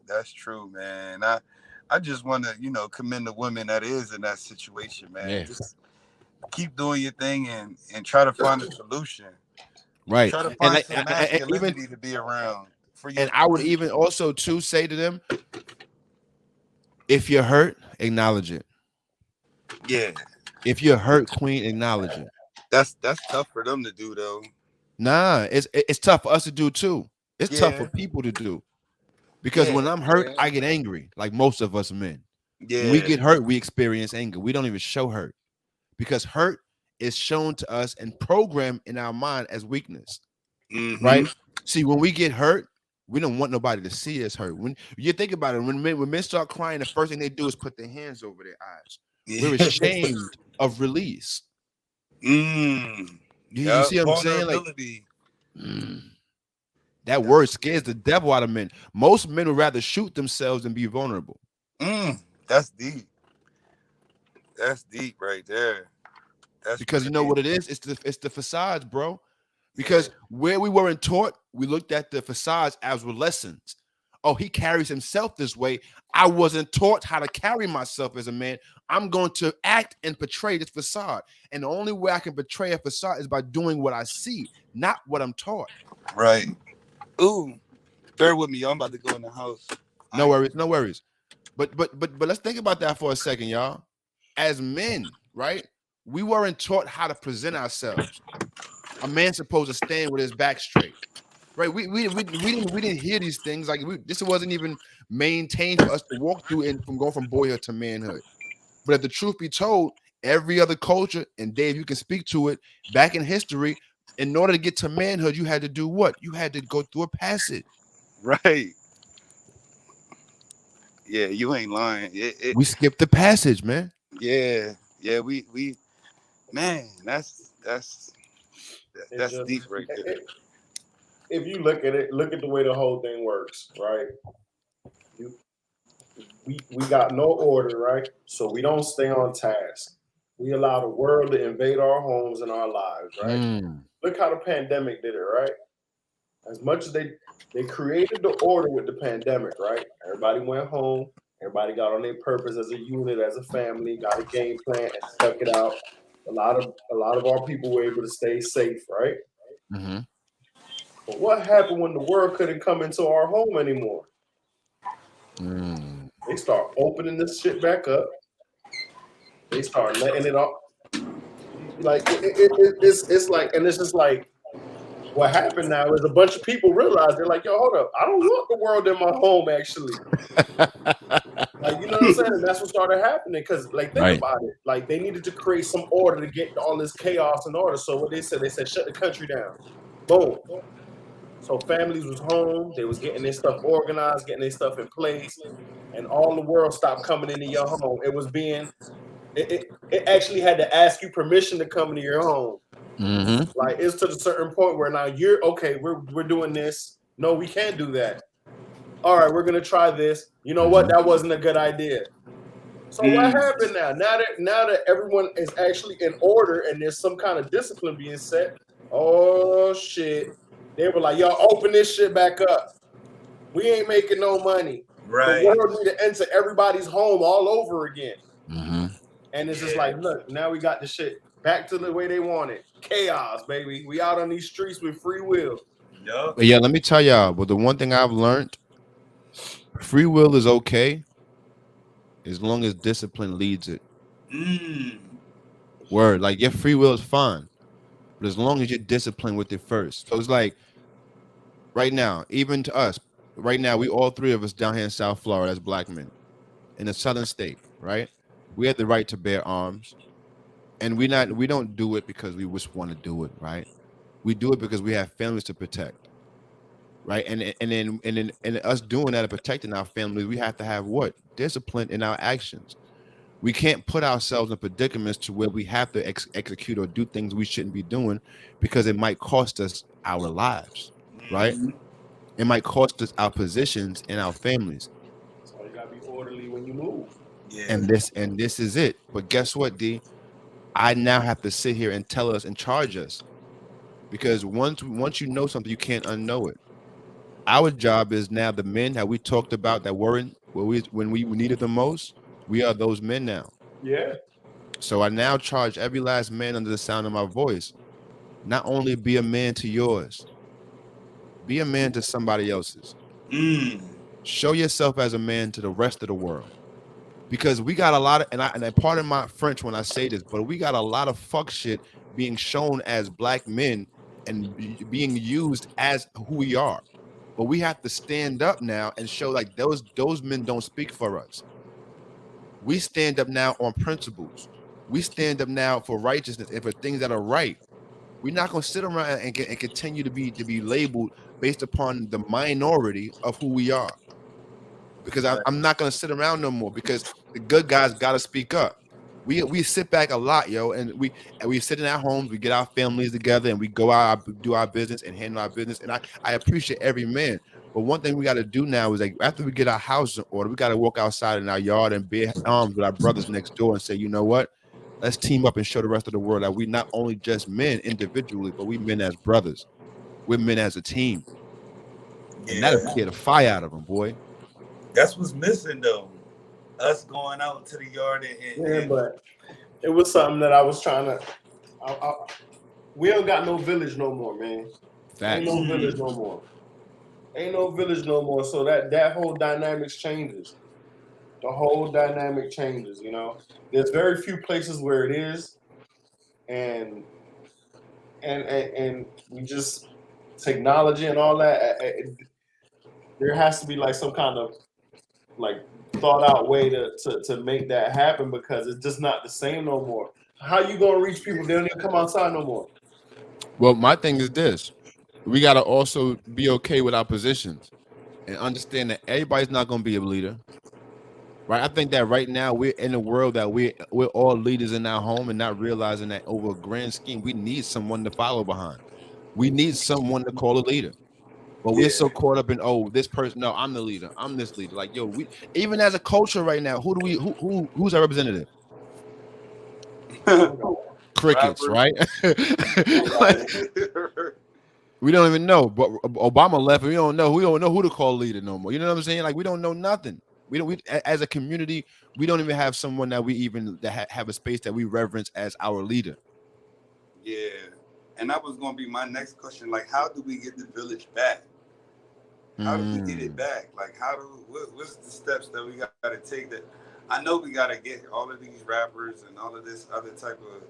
that's true, man. I just want to, commend the women that is in that situation, man. yeah, Just keep doing your thing and try to find a solution. right. Try to And find some even masculinity to be around for and your I would even also too say to them, if you're hurt, acknowledge it. yeah. If you're hurt, queen, acknowledge it. That's tough for them to do though. Nah, it's tough for us to do too. It's tough for Yeah, people to do because yeah, when I'm hurt, yeah, I get angry, like most of us men. When we yeah. get hurt, we experience anger. We don't even show hurt because hurt is shown to us and programmed in our mind as weakness, Mm-hmm. right? See, when we get hurt, we don't want nobody to see us hurt. When you think about it, when men start crying, the first thing they do is put their hands over their eyes. We're Yeah. ashamed of release. You Yeah. see what I'm saying? Like, Vulnerability. mm, that That's word scares the devil out of men. Most men would rather shoot themselves than be vulnerable. that's deep. That's deep right there. That's Because real you know deep. what it is? It's the facades, bro. Yeah. Because where we weren't taught, we looked at the facades as lessons. Oh, he carries himself this way. I wasn't taught how to carry myself as a man. I'm going to act and portray this facade. And the only way I can portray a facade is by doing what I see, not what I'm taught. Right. Ooh. Bear with me, y'all. I'm about to go in the house. No I worries, no worries. But let's think about that for a second, y'all. As men, right? We weren't taught how to present ourselves. A man's supposed to stand with his back straight. Right, we didn't hear these things like this wasn't even maintained for us to walk through and from going from boyhood to manhood. But if the truth be told, every other culture, and Dave, you can speak to it, back in history, in order to get to manhood, you had to do what? You had to go through a passage. right. Yeah, you ain't lying. We skipped the passage, man. Yeah, yeah. We man, It that's just deep right there. if you look at it, look at the way the whole thing works, right? You we got no order, right? So we don't stay on task. We allow the world to invade our homes and our lives, right? Mm, Look how the pandemic did it, right? As much as they created the order with the pandemic, right? Everybody went home. Everybody got on their purpose as a unit, as a family, got a game plan and stuck it out. A lot of our people were able to stay safe, right? Mm-hmm. But what happened when the world couldn't come into our home anymore? Mm. They start opening this shit back up. They start letting it off. Like it's like, and it's just like what happened now is a bunch of people realize they're like, yo, hold up, I don't want the world in my home actually. Like, you know what I'm saying? And that's what started happening. Cause like think Right. about it. Like they needed to create some order to get all this chaos in order. So what they said, shut the country down. Boom. So families was home, they was getting their stuff organized, getting their stuff in place, and all the world stopped coming into your home. It was being it actually had to ask you permission to come into your home. Mm-hmm. Like it's to the certain point where now you're okay, we're doing this. No, we can't do that. All right, we're gonna try this. You know what? Mm-hmm. That wasn't a good idea. So what Mm. happened now? Now that everyone is actually in order and there's some kind of discipline being set. Oh shit. They were like, yo, open this shit back up. We ain't making no money. The Right. world need to enter everybody's home all over again. Mm-hmm. And it's just Yeah. like, look, now we got the shit back to the way they want it. Chaos, baby. We out on these streets with free will. Yup. But yeah, let me tell y'all. But the one thing I've learned, free will is okay as long as discipline leads it. Mm. Word, like your free will is fine, but as long as you're disciplined with it first. So it's like right now, even to us, right now, we all three of us down here in South Florida as black men in a southern state, right? We have the right to bear arms, and we don't do it because we just want to do it, right? We do it because we have families to protect, right? And then us doing that and protecting our families, we have to have what discipline in our actions. We can't put ourselves in predicaments to where we have to execute or do things we shouldn't be doing because it might cost us our lives, right? Mm-hmm. It might cost us our positions and our families. So you gotta be orderly when you move. Yeah. And this is it. But guess what, D? I now have to sit here and tell us and charge us because once you know something, you can't unknow it. Our job is now the men that we talked about that weren't when we needed them most. We are those men now. Yeah. So I now charge every last man under the sound of my voice. Not only be a man to yours, be a man to somebody else's. Mm. Show yourself as a man to the rest of the world. Because we got a lot of, and I pardon my French when I say this, but we got a lot of fuck shit being shown as black men and being used as who we are. But we have to stand up now and show like those men don't speak for us. We stand up now on principles. We stand up now for righteousness and for things that are right. We're not going to sit around and continue to be labeled based upon the minority of who we are. Because Right. I'm not going to sit around no more. Because the good guys got to speak up. We sit back a lot, yo, and we sit in our homes. We get our families together and we go out, do our business and handle our business. And I appreciate every man. But one thing we got to do now is like after we get our house in order, we got to walk outside in our yard and bear arms with our brothers next door and say, you know what? Let's team up and show the rest of the world that we not only just men individually, but we men as brothers. We're men as a team, and that'll Yeah. scare the fire out of them, boy. That's what's missing though. Us going out to the yard Yeah, and but it was something that I was trying to. I, we don't got no village no more, man. Ain't Facts. no village no more. Ain't no village no more. So that whole dynamics changes. The whole dynamic changes. You know, there's very few places where it is, and and we just technology and all that. There has to be like some kind of like thought out way to make that happen because it's just not the same no more. How you gonna reach people? They don't even come outside no more. Well, my thing is this: we got to also be okay with our positions and understand that everybody's not going to be a leader, right? I think that right now we're in a world that we're all leaders in our home and not realizing that over a grand scheme we need someone to follow behind. We need someone to call a leader. But we're yeah. so caught up in this person. No, I'm the leader. I'm this leader. Like yo, we even as a culture right now, who's our representative? Nobody. Crickets, Rappers. right? Nobody. Like, we don't even know. But Obama left, and we don't know. We don't know who to call leader no more. You know what I'm saying? Like we don't know nothing. We don't. As a community, we don't even have someone that we even have a space that we reverence as our leader. Yeah. And that was gonna be my next question. Like, how do we get the village back? How do we get it back? Like, what's the steps that we gotta take? That I know we gotta get all of these rappers and all of this other type of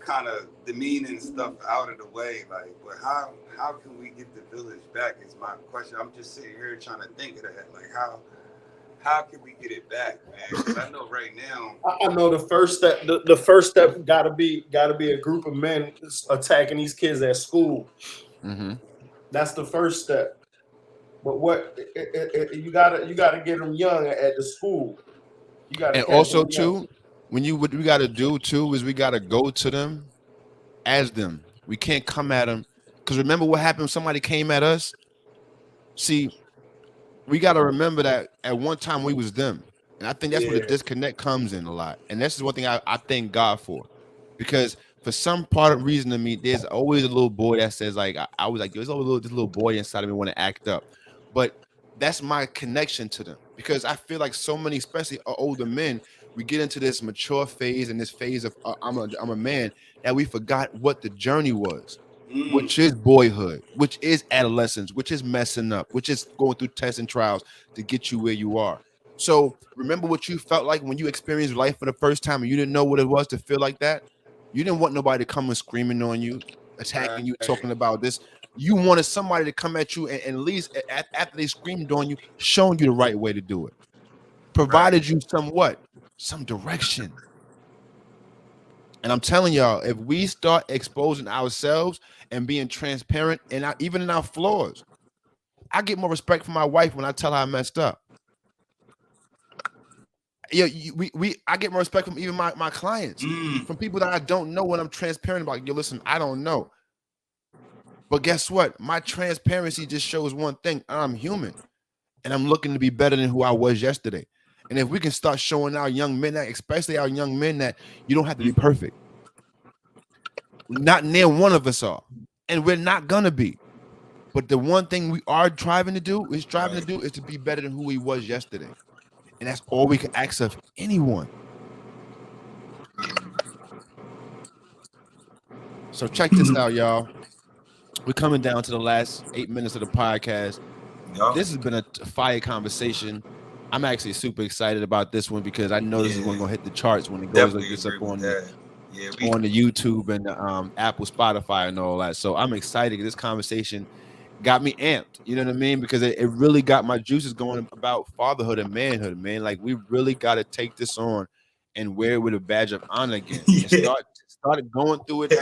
kind of demeaning stuff out of the way. Like, but how can we get the village back? Is my question. I'm just sitting here trying to think of that. Like, how can we get it back, man? Because I know right now. I know the first step. The first step gotta be a group of men attacking these kids at school. Mm-hmm. That's the first step. But you gotta get them young at the school. You gotta And catch also them young. too, what we got to do too is we got to go to them as them. We can't come at them because remember what happened when somebody came at us. See, we got to remember that at one time we was them, and I think that's where the Yeah, disconnect comes in a lot. And this is one thing I thank God for, because for some part of reason to me, there's always a little boy that says like I was like there's always this little boy inside of me want to act up, but that's my connection to them because I feel like so many, especially older men, we get into this mature phase and this phase of I'm a man that we forgot what the journey was, Mm, which is boyhood, which is adolescence, which is messing up, which is going through tests and trials to get you where you are. So remember what you felt like when you experienced life for the first time and you didn't know what it was to feel like that. You didn't want nobody to come and screaming on you, attacking you, right, talking about this. You wanted somebody to come at you and at least after they screamed on you, showing you the right way to do it, right. provided you some direction. And I'm telling y'all, if we start exposing ourselves and being transparent, and even in our flaws, I get more respect from my wife when I tell her I messed up. Yeah, I get more respect from even my clients, Mm, from people that I don't know when I'm transparent about. Yo, listen, I don't know, but guess what? My transparency just shows one thing: I'm human, and I'm looking to be better than who I was yesterday. And if we can start showing our young men that, especially our young men, that you don't have to be perfect. Not near one of us are, and we're not gonna be. But the one thing we are striving to right. do is to be better than who we was yesterday. And that's all we can ask of anyone. So check this out, y'all. We're coming down to the last 8 minutes of the podcast. Yup. This has been a fire conversation. I'm actually super excited about this one because I know this is Yeah. going to hit the charts when it goes like Definitely this up agree with that. Yeah, we. on the YouTube and the Apple, Spotify, and all that. So I'm excited. This conversation got me amped. You know what I mean? Because it really got my juices going about fatherhood and manhood, man. Like we really got to take this on and wear it with a badge of honor again and Yeah. started going through it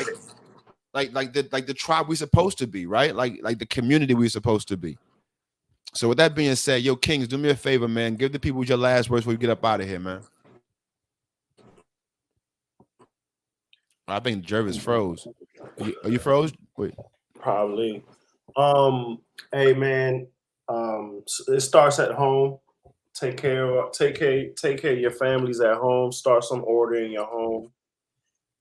like the tribe we're supposed to be, right? Like the community we're supposed to be. So with that being said, yo, Kings, do me a favor, man. Give the people your last words before we get up out of here, man. I think Jervis froze. Are you froze? Wait. probably. Hey man, it starts at home. Take care of your families at home. Start some order in your home,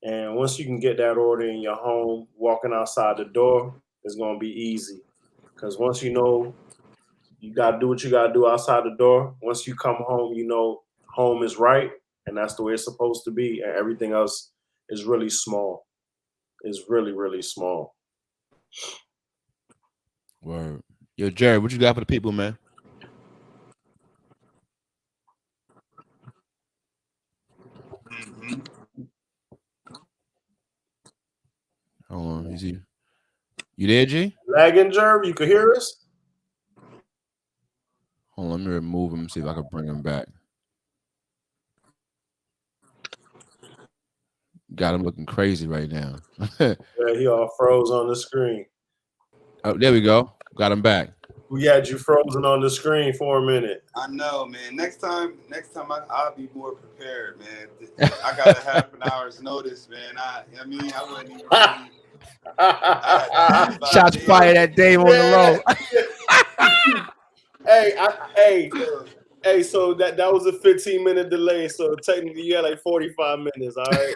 and once you can get that order in your home, walking outside the door is gonna be easy. Because once you know you gotta do what you gotta do outside the door. Once you come home, you know home is right, and that's the way it's supposed to be. And everything else is really small. Is really really small. Word. Yo, Jared, what you got for the people, man? Mhm. Hold on. Is he? You there, G? Lagging Jerv, you can hear us? Hold on. Let me remove him. See if I can bring him back. Got him looking crazy right now. Yeah, he all froze on the screen. Oh, there we go. Got him back. We had you frozen on the screen for a minute. I know, man. Next time I'll be more prepared, man. I got a half an hour's notice, man. I mean, I wasn't even really. I had to leave about Shots there. fired at Dave on the Yeah. road. hey, hey, So, hey. So that was a 15-minute delay. So technically, you had like 45 minutes. All right.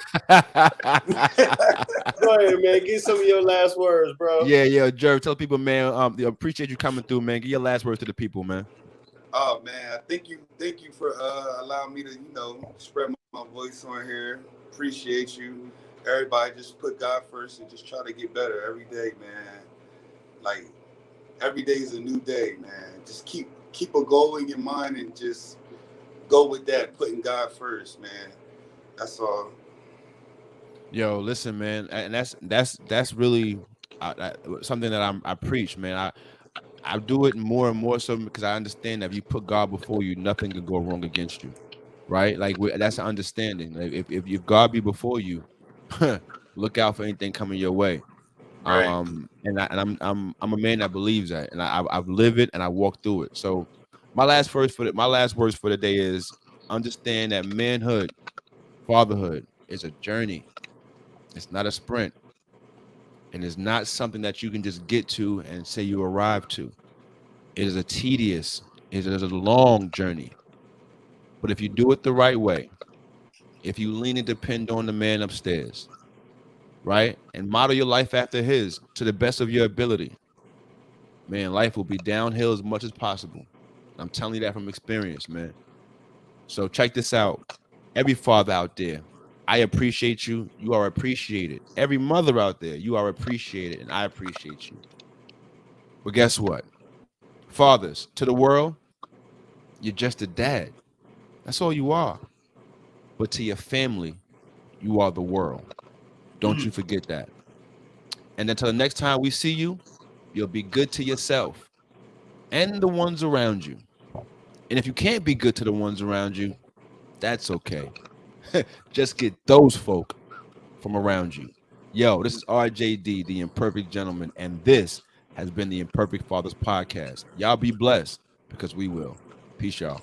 Go ahead, man. Get some of your last words, bro. Yeah, Jerv, tell people, man, appreciate you coming through, man. Give your last words to the people, man. Oh man, thank you for allowing me to spread my voice on here. Appreciate you. Everybody, just put God first and just try to get better every day, man. Like every day is a new day, man. Just keep a goal in your mind and just go with that, putting God first, man. That's all. Yo, listen, man, and that's really something that I preach, man. I do it more and more so because I understand that if you put God before you, nothing can go wrong against you, right? Like that's an understanding. Like if God be before you, look out for anything coming your way. Right. I'm a man that believes that, and I've lived it and I walk through it. So my last words for the day is understand that manhood, fatherhood is a journey. It's not a sprint, and it's not something that you can just get to and say you arrived to. It is a tedious, it is a long journey. But if you do it the right way, if you lean and depend on the man upstairs, right, and model your life after his to the best of your ability, man, life will be downhill as much as possible. I'm telling you that from experience, man. So check this out. Every father out there, I appreciate you. You are appreciated. Every mother out there, you are appreciated, and I appreciate you. But guess what? Fathers, to the world, you're just a dad. That's all you are. But to your family, you are the world. Don't you forget that. And until the next time we see you, you'll be good to yourself and the ones around you. And if you can't be good to the ones around you, that's okay. Just get those folk from around you. Yo, this is RJD, the Imperfect Gentleman, and this has been the Imperfect Fathers Podcast. Y'all be blessed because we will. Peace, y'all.